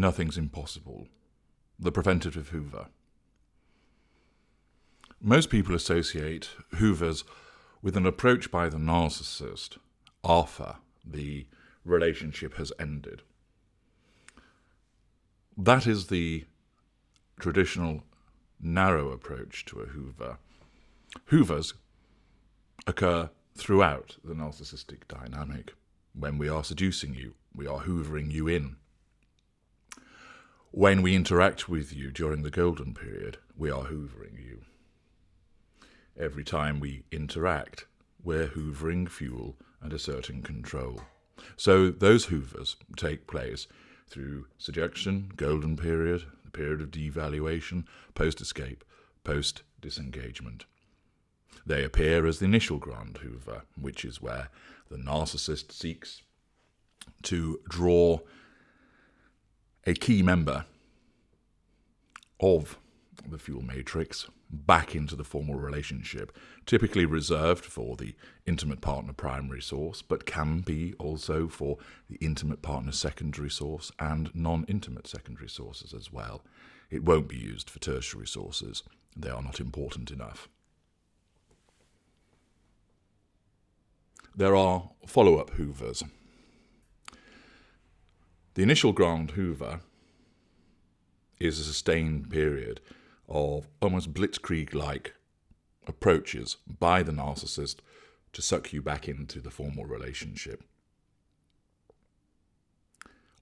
Nothing's Impossible, the Preventative Hoover. Most people associate hoovers with an approach by the narcissist after the relationship has ended. That is the traditional narrow approach to a hoover. Hoovers occur throughout the narcissistic dynamic. When we are seducing you, we are hoovering you in. When we interact with you during the golden period, we are hoovering you. Every time we interact, we're hoovering fuel and asserting control. So those hoovers take place through seduction, golden period, the period of devaluation, post-escape, post-disengagement. They appear as the initial grand hoover, which is where the narcissist seeks to draw a key member of the fuel matrix back into the formal relationship, typically reserved for the intimate partner primary source, but can be also for the intimate partner secondary source and non-intimate secondary sources as well. It won't be used for tertiary sources. They are not important enough. There are follow-up hoovers. The initial grand hoover is a sustained period of almost blitzkrieg-like approaches by the narcissist to suck you back into the formal relationship.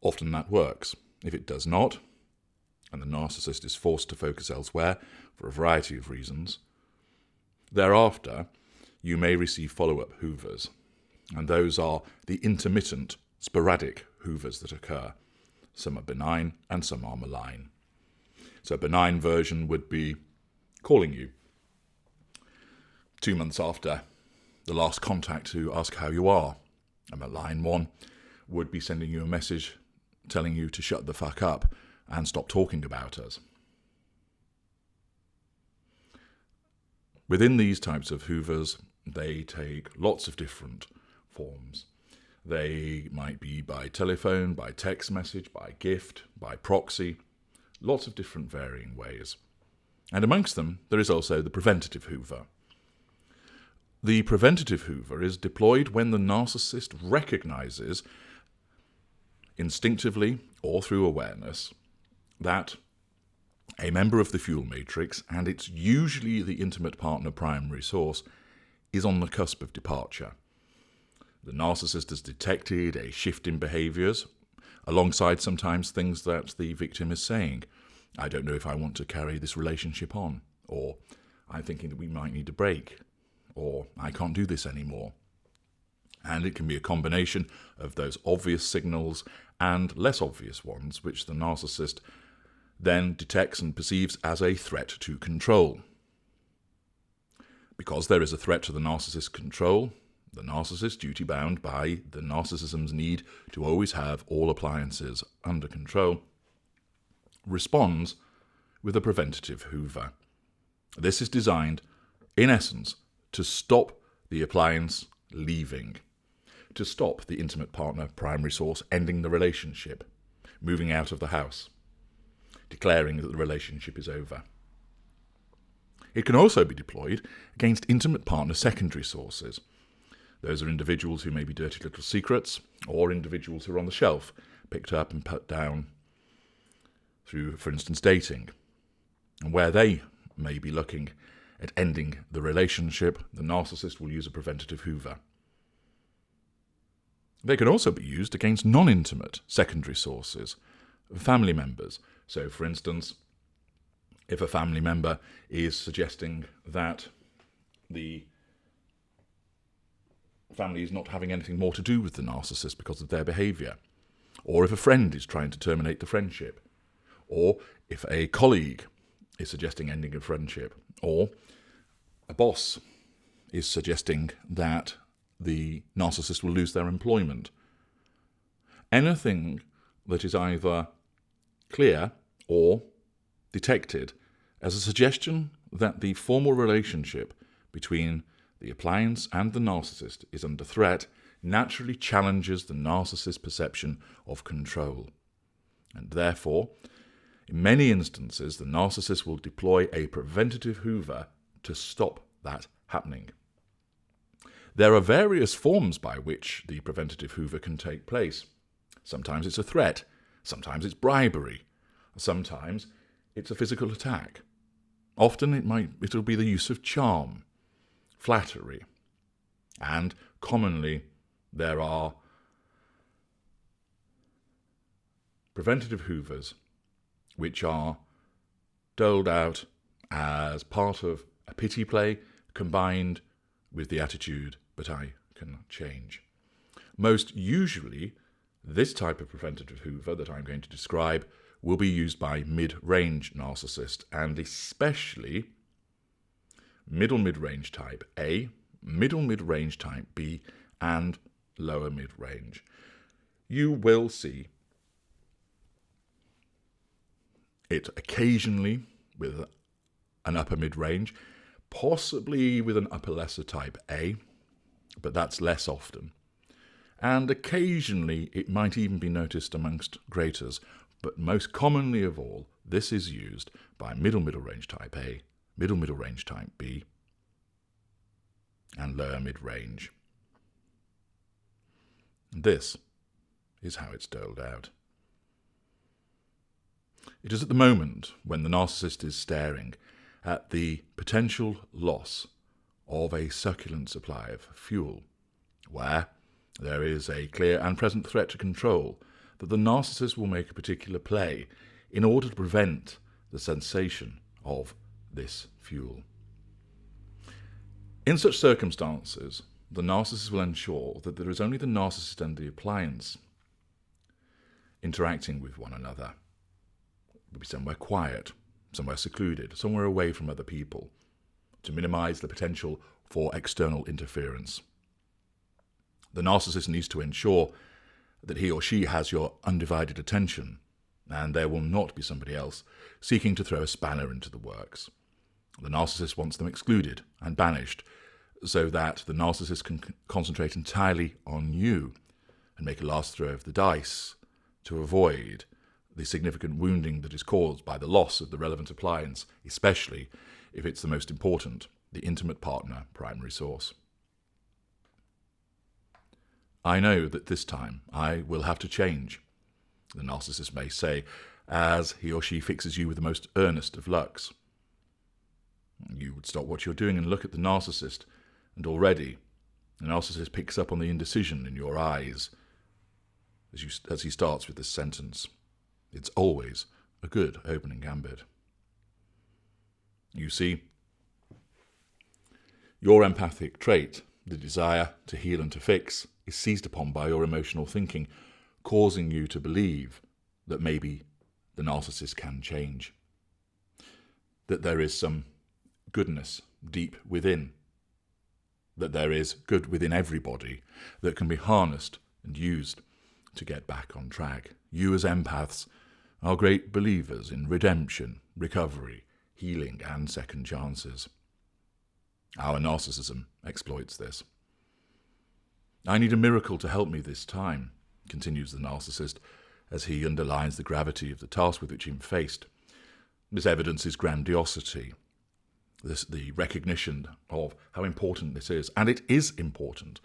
Often that works. If it does not, and the narcissist is forced to focus elsewhere for a variety of reasons, thereafter you may receive follow-up hoovers, and those are the intermittent, sporadic hoovers that occur. Some are benign and some are malign. So a benign version would be calling you 2 months after the last contact to ask how you are. A malign one would be sending you a message telling you to shut the fuck up and stop talking about us. Within these types of hoovers, they take lots of different forms. They might be by telephone, by text message, by gift, by proxy, lots of different varying ways. And amongst them, there is also the preventative hoover. The preventative hoover is deployed when the narcissist recognizes, instinctively or through awareness, that a member of the fuel matrix, and it's usually the intimate partner primary source, is on the cusp of departure. The narcissist has detected a shift in behaviours, alongside sometimes things that the victim is saying. I don't know if I want to carry this relationship on, or I'm thinking that we might need a break, or I can't do this anymore. And it can be a combination of those obvious signals and less obvious ones, which the narcissist then detects and perceives as a threat to control. Because there is a threat to the narcissist's control, the narcissist, duty-bound by the narcissism's need to always have all appliances under control, responds with a preventative hoover. This is designed, in essence, to stop the appliance leaving, to stop the intimate partner primary source ending the relationship, moving out of the house, declaring that the relationship is over. It can also be deployed against intimate partner secondary sources. Those are individuals who may be dirty little secrets, or individuals who are on the shelf, picked up and put down through, for instance, dating, and where they may be looking at ending the relationship, the narcissist will use a preventative hoover. They can also be used against non-intimate secondary sources, family members. So, for instance, if a family member is suggesting that the family is not having anything more to do with the narcissist because of their behaviour, or if a friend is trying to terminate the friendship, or if a colleague is suggesting ending a friendship, or a boss is suggesting that the narcissist will lose their employment. Anything that is either clear or detected as a suggestion that the formal relationship between the appliance and the narcissist is under threat naturally challenges the narcissist's perception of control. And therefore, in many instances, the narcissist will deploy a preventative hoover to stop that happening. There are various forms by which the preventative hoover can take place. Sometimes it's a threat, sometimes it's bribery, sometimes it's a physical attack. Often it'll be the use of charm, flattery, and commonly there are preventative hoovers which are doled out as part of a pity play combined with the attitude, but I can change. Most usually, this type of preventative hoover that I'm going to describe will be used by mid-range narcissist, and especially middle mid-range type A, middle mid-range type B, and lower mid-range. You will see it occasionally with an upper mid-range, possibly with an upper lesser type A, but that's less often. And occasionally it might even be noticed amongst graders, but most commonly of all, this is used by middle range type A, middle range type B, and lower mid-range. This is how it's doled out. It is at the moment when the narcissist is staring at the potential loss of a succulent supply of fuel, where there is a clear and present threat to control, that the narcissist will make a particular play in order to prevent the cessation of this fuel. In such circumstances, the narcissist will ensure that there is only the narcissist and the appliance interacting with one another. It will be somewhere quiet, somewhere secluded, somewhere away from other people, to minimize the potential for external interference. The narcissist needs to ensure that he or she has your undivided attention, and there will not be somebody else seeking to throw a spanner into the works. The narcissist wants them excluded and banished, so that the narcissist can concentrate entirely on you and make a last throw of the dice to avoid the significant wounding that is caused by the loss of the relevant appliance, especially if it's the most important, the intimate partner primary source. I know that this time I will have to change, the narcissist may say, as he or she fixes you with the most earnest of looks. You would stop what you're doing and look at the narcissist, and already the narcissist picks up on the indecision in your eyes as he starts with this sentence. It's always a good opening gambit. You see, your empathic trait, the desire to heal and to fix, is seized upon by your emotional thinking, causing you to believe that maybe the narcissist can change, that there is some goodness deep within, that there is good within everybody that can be harnessed and used to get back on track. You as empaths are great believers in redemption, recovery, healing, and second chances. Our narcissism exploits this. I need a miracle to help me this time, continues the narcissist, as he underlines the gravity of the task with which he is faced. This evidences grandiosity, the recognition of how important this is, and it is important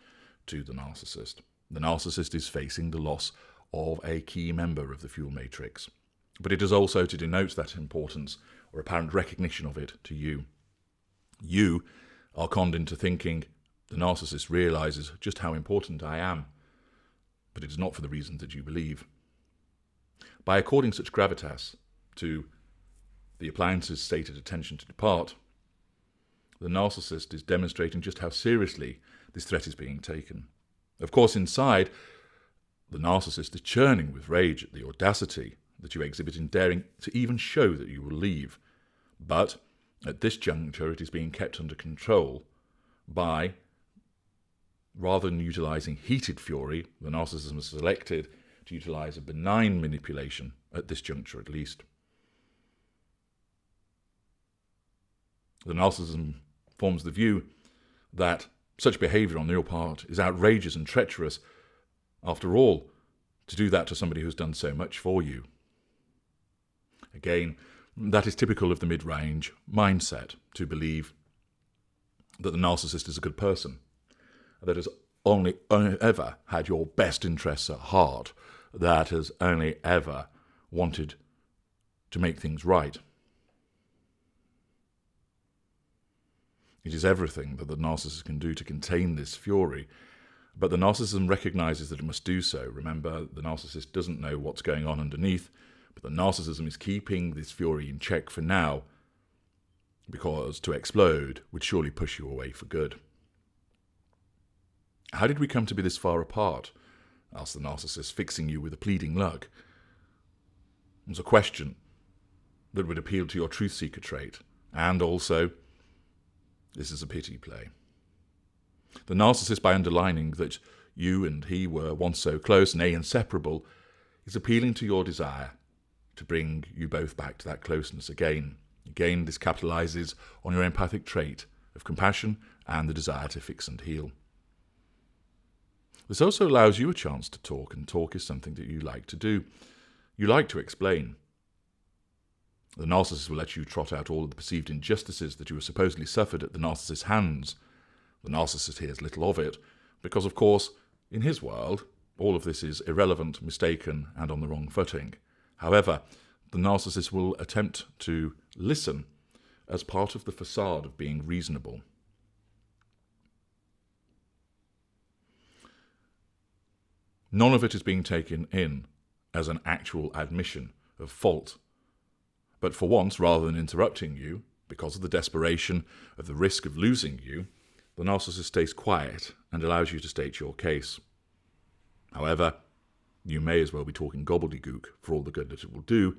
to the narcissist. The narcissist is facing the loss of a key member of the fuel matrix, but it is also to denote that importance or apparent recognition of it to you. You are conned into thinking the narcissist realizes just how important I am, but it is not for the reasons that you believe. By according such gravitas to the appliance's stated attention to depart, the narcissist is demonstrating just how seriously this threat is being taken. Of course, inside, the narcissist is churning with rage at the audacity that you exhibit in daring to even show that you will leave. But at this juncture, it is being kept under control by, rather than utilising heated fury, the narcissist has selected to utilise a benign manipulation, at this juncture at least. The narcissism forms the view that such behaviour on your part is outrageous and treacherous. After all, to do that to somebody who's done so much for you, Again, that is typical of the mid-range mindset, to believe that the narcissist is a good person, that has only ever had your best interests at heart, that has only ever wanted to make things right. It is everything that the narcissist can do to contain this fury, but the narcissism recognizes that it must do so. Remember, the narcissist doesn't know what's going on underneath, but the narcissism is keeping this fury in check for now, because to explode would surely push you away for good. How did we come to be this far apart? Asked the narcissist, fixing you with a pleading look. It was a question that would appeal to your truth-seeker trait, and also, this is a pity play. The narcissist, by underlining that you and he were once so close, nay, inseparable, is appealing to your desire to bring you both back to that closeness again. Again, this capitalizes on your empathic trait of compassion and the desire to fix and heal. This also allows you a chance to talk, and talk is something that you like to do. You like to explain. The narcissist will let you trot out all of the perceived injustices that you have supposedly suffered at the narcissist's hands. The narcissist hears little of it, because, of course, in his world, all of this is irrelevant, mistaken, and on the wrong footing. However, the narcissist will attempt to listen as part of the facade of being reasonable. None of it is being taken in as an actual admission of fault. But for once, rather than interrupting you, because of the desperation of the risk of losing you, the narcissist stays quiet and allows you to state your case. However, you may as well be talking gobbledygook for all the good that it will do,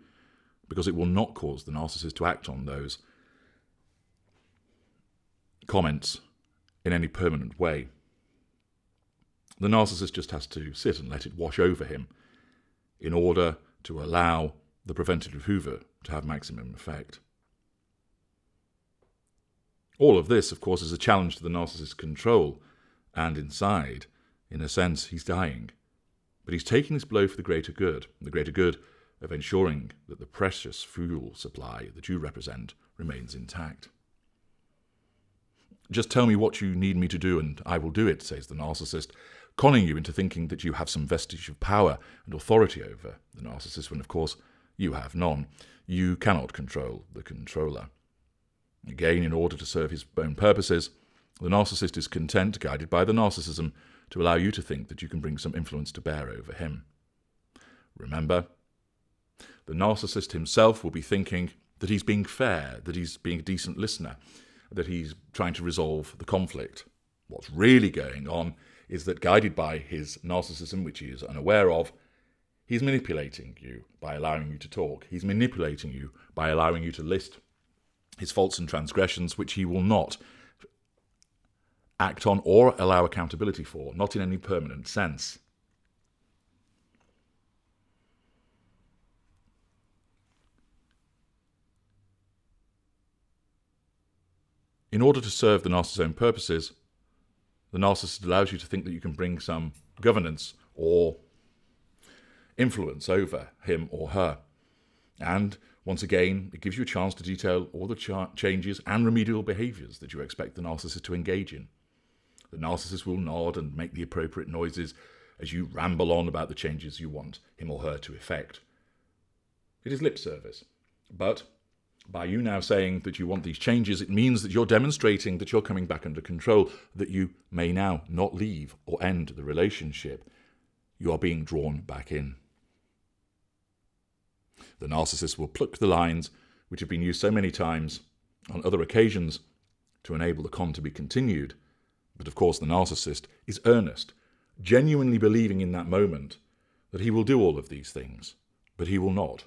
because it will not cause the narcissist to act on those comments in any permanent way. The narcissist just has to sit and let it wash over him in order to allow the preventative Hoover to have maximum effect. All of this, of course, is a challenge to the narcissist's control, and inside, in a sense, he's dying. But he's taking this blow for the greater good of ensuring that the precious fuel supply that you represent remains intact. Just tell me what you need me to do and I will do it, says the narcissist, conning you into thinking that you have some vestige of power and authority over the narcissist when, of course, you have none. You cannot control the controller. Again, in order to serve his own purposes, the narcissist is content, guided by the narcissism, to allow you to think that you can bring some influence to bear over him. Remember, the narcissist himself will be thinking that he's being fair, that he's being a decent listener, that he's trying to resolve the conflict. What's really going on is that, guided by his narcissism, which he is unaware of, he's manipulating you by allowing you to talk. He's manipulating you by allowing you to list his faults and transgressions, which he will not act on or allow accountability for, not in any permanent sense. In order to serve the narcissist's own purposes, the narcissist allows you to think that you can bring some governance or influence over him or her. And once again, it gives you a chance to detail all the changes and remedial behaviours that you expect the narcissist to engage in. The narcissist will nod and make the appropriate noises as you ramble on about the changes you want him or her to effect. It is lip service, but by you now saying that you want these changes, it means that you're demonstrating that you're coming back under control, that you may now not leave or end the relationship. You are being drawn back in. The narcissist will pluck the lines which have been used so many times on other occasions to enable the con to be continued. But of course the narcissist is earnest, genuinely believing in that moment that he will do all of these things, but he will not.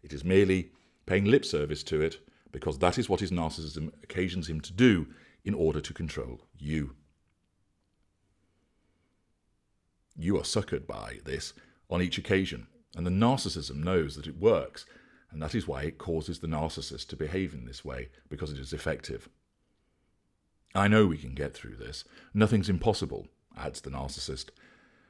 It is merely paying lip service to it because that is what his narcissism occasions him to do in order to control you. You are suckered by this on each occasion, and the narcissism knows that it works, and that is why it causes the narcissist to behave in this way, because it is effective. I know we can get through this. Nothing's impossible, adds the narcissist,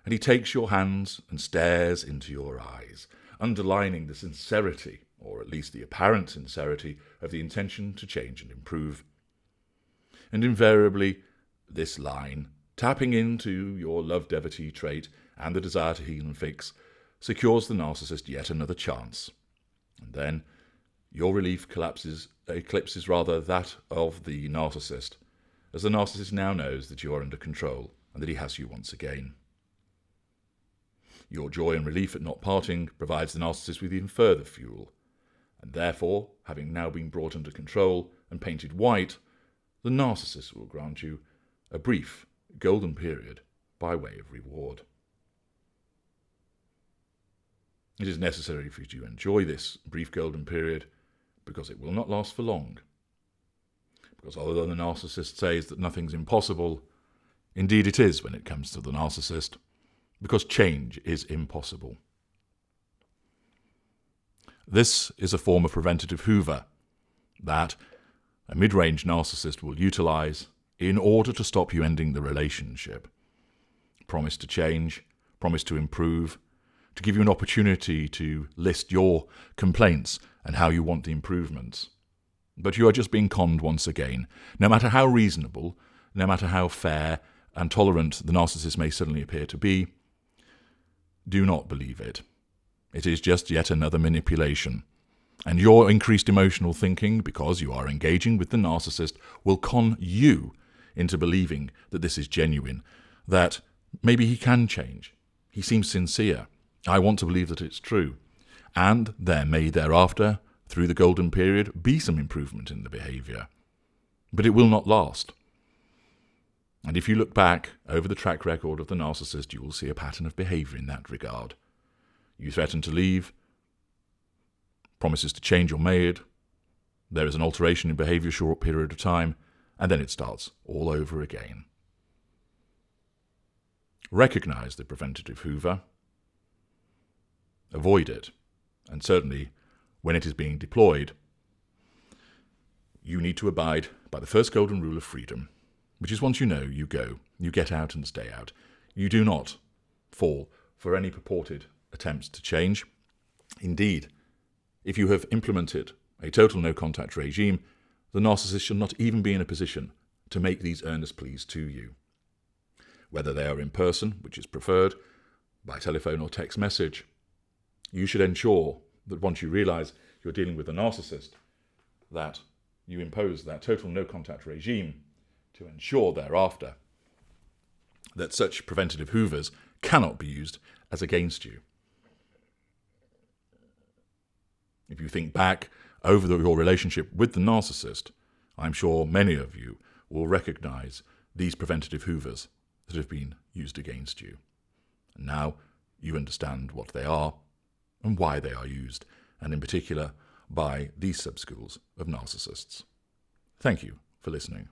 and he takes your hands and stares into your eyes, underlining the sincerity or at least the apparent sincerity of the intention to change and improve. And invariably, this line, tapping into your love-devotee trait and the desire to heal and fix, secures the narcissist yet another chance. And then your relief eclipses that of the narcissist, as the narcissist now knows that you are under control and that he has you once again. Your joy and relief at not parting provides the narcissist with even further fuel, and therefore, having now been brought under control and painted white, the narcissist will grant you a brief golden period by way of reward. It is necessary for you to enjoy this brief golden period because it will not last for long. Because although the narcissist says that nothing's impossible, indeed it is when it comes to the narcissist, because change is impossible. This is a form of preventative Hoover that a mid-range narcissist will utilize in order to stop you ending the relationship. Promise to change, promise to improve, to give you an opportunity to list your complaints and how you want the improvements. But you are just being conned once again. No matter how reasonable, no matter how fair and tolerant the narcissist may suddenly appear to be, do not believe it. It is just yet another manipulation. And your increased emotional thinking, because you are engaging with the narcissist, will con you into believing that this is genuine, that maybe he can change. He seems sincere. I want to believe that it's true. And there may thereafter, through the golden period, be some improvement in the behaviour. But it will not last. And if you look back over the track record of the narcissist, you will see a pattern of behaviour in that regard. You threaten to leave, promises to change are made, there is an alteration in behaviour a short period of time, and then it starts all over again. Recognise the preventative Hoover, avoid it, and certainly when it is being deployed, you need to abide by the first golden rule of freedom, which is once you know, you go, you get out and stay out. You do not fall for any purported attempts to change. Indeed, if you have implemented a total no-contact regime, the narcissist shall not even be in a position to make these earnest pleas to you. Whether they are in person, which is preferred, by telephone or text message, you should ensure that once you realise you're dealing with a narcissist, that you impose that total no-contact regime to ensure thereafter that such preventative Hoovers cannot be used as against you. If you think back over your relationship with the narcissist, I'm sure many of you will recognise these preventative Hoovers that have been used against you. And now you understand what they are and why they are used, and in particular by these sub-schools of narcissists. Thank you for listening.